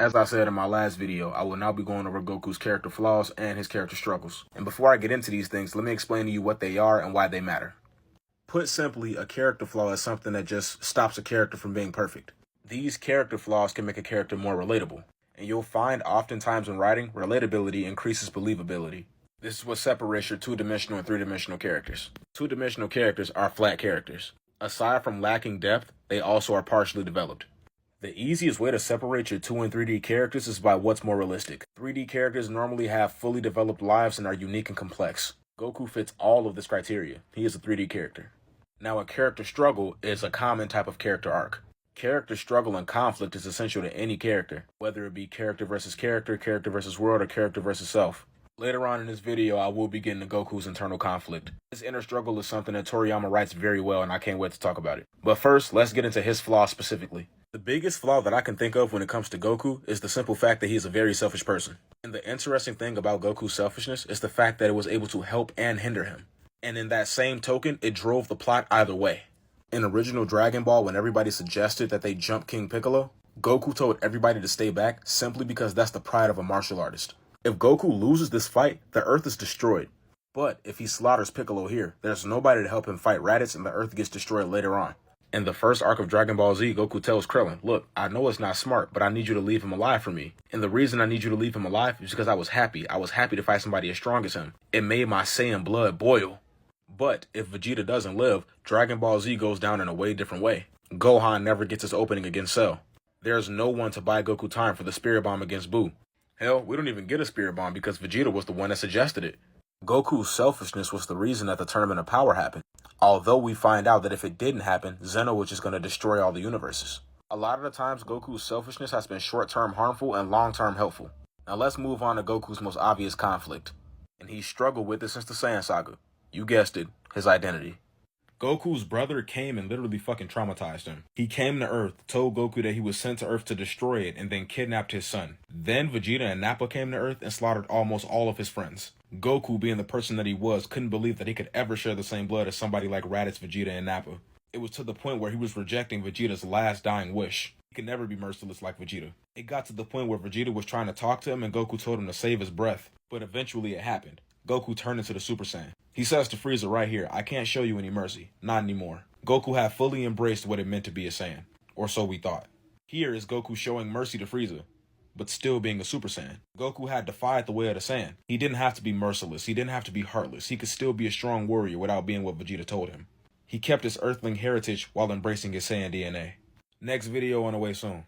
As I said in my last video, I will now be going over Goku's character flaws and his character struggles. And before I get into these things, let me explain to you what they are and why they matter. Put simply, a character flaw is something that just stops a character from being perfect. These character flaws can make a character more relatable. And you'll find oftentimes in writing, relatability increases believability. This is what separates your two-dimensional and three-dimensional characters. Two-dimensional characters are flat characters. Aside from lacking depth, they also are partially developed. The easiest way to separate your 2 and 3D characters is by what's more realistic. 3D characters normally have fully developed lives and are unique and complex. Goku fits all of this criteria. He is a 3D character. Now, a character struggle is a common type of character arc. Character struggle and conflict is essential to any character, whether it be character versus world, or character versus self. Later on in this video, I will be getting to Goku's internal conflict. This inner struggle is something that Toriyama writes very well, and I can't wait to talk about it. But first, let's get into his flaws specifically. The biggest flaw that I can think of when it comes to Goku is the simple fact that he is a very selfish person. And the interesting thing about Goku's selfishness is the fact that it was able to help and hinder him. And in that same token, it drove the plot either way. In original Dragon Ball, when everybody suggested that they jump King Piccolo, Goku told everybody to stay back simply because that's the pride of a martial artist. If Goku loses this fight, the Earth is destroyed. But if he slaughters Piccolo here, there's nobody to help him fight Raditz and the Earth gets destroyed later on. In the first arc of Dragon Ball Z, Goku tells Krillin, look, I know it's not smart, but I need you to leave him alive for me. And the reason I need you to leave him alive is because I was happy. I was happy to fight somebody as strong as him. It made my Saiyan blood boil. But if Vegeta doesn't live, Dragon Ball Z goes down in a way different way. Gohan never gets his opening against Cell. There's no one to buy Goku time for the Spirit Bomb against Buu. Hell, we don't even get a Spirit Bomb because Vegeta was the one that suggested it. Goku's selfishness was the reason that the Tournament of Power happened. Although we find out that if it didn't happen, Zeno was just going to destroy all the universes. A lot of the times, Goku's selfishness has been short-term harmful and long-term helpful. Now let's move on to Goku's most obvious conflict. And he's struggled with it since the Saiyan Saga. You guessed it, his identity. Goku's brother came and literally fucking traumatized him. He came to Earth, told Goku that he was sent to Earth to destroy it, and then kidnapped his son. Then Vegeta and Nappa came to Earth and slaughtered almost all of his friends. Goku, being the person that he was, couldn't believe that he could ever share the same blood as somebody like Raditz, Vegeta, and Nappa. It was to the point where he was rejecting Vegeta's last dying wish. He could never be merciless like Vegeta. It got to the point where Vegeta was trying to talk to him and Goku told him to save his breath. But eventually it happened. Goku turned into the Super Saiyan. He says to Frieza right here, I can't show you any mercy. Not anymore. Goku had fully embraced what it meant to be a Saiyan. Or so we thought. Here is Goku showing mercy to Frieza, but still being a Super Saiyan. Goku had defied the way of the Saiyan. He didn't have to be merciless. He didn't have to be heartless. He could still be a strong warrior without being what Vegeta told him. He kept his Earthling heritage while embracing his Saiyan DNA. Next video on the way soon.